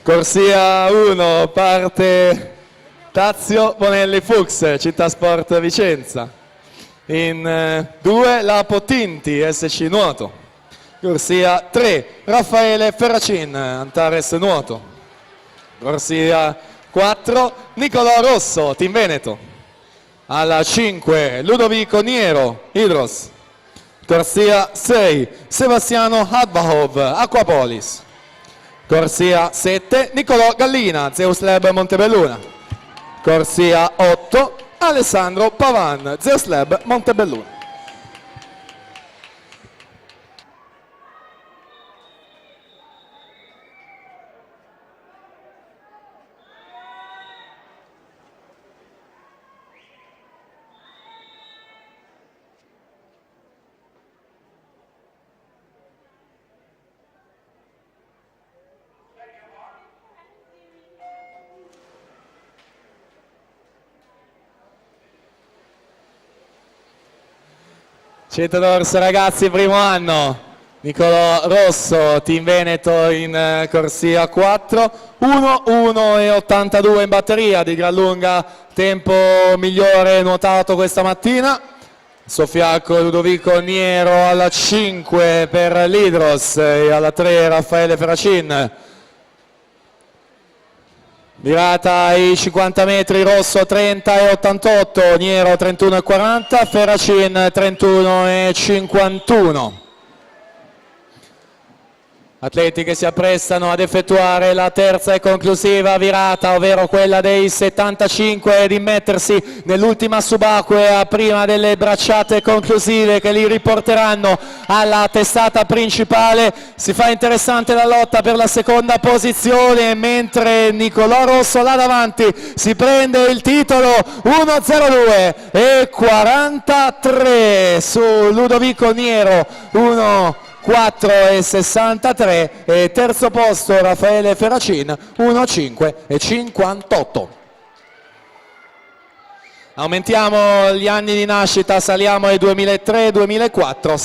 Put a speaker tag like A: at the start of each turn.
A: Corsia 1 parte Tazio Bonelli Fuchs, Città Sport Vicenza. In 2 Lapo Tinti, SC Nuoto. Corsia 3 Raffaele Ferracin, Antares Nuoto. Corsia 4 Nicolò Rosso, Team Veneto. Alla 5 Ludovico Niero, Hydros. Corsia 6 Sebastiano Hadbahov, Aquapolis. Corsia 7 Nicolò Gallina, Zeus Lab Montebelluna. Corsia 8 Alessandro Pavan, Zeus Lab Montebelluna. Centro d'Orso ragazzi, primo anno. Nicolò Rosso, Team Veneto in corsia 4, 1:1:82 in batteria, di gran lunga tempo migliore nuotato questa mattina. Il suo fianco Ludovico Niero alla 5 per l'Hydros e alla 3 Raffaele Ferracin. Virata ai 50 metri, Rosso 30:88, Niero 31:40, Ferracin 31:51. Atleti che si apprestano ad effettuare la terza e conclusiva virata, ovvero quella dei 75, ed immettersi nell'ultima subacquea prima delle bracciate conclusive che li riporteranno alla testata principale. Si fa interessante la lotta per la seconda posizione, mentre Nicolò Rosso là davanti si prende il titolo 1:02:43 su Ludovico Niero 1:04:63 e terzo posto Raffaele Ferracin 1:05:58. Aumentiamo gli anni di nascita, saliamo ai 2003-2004.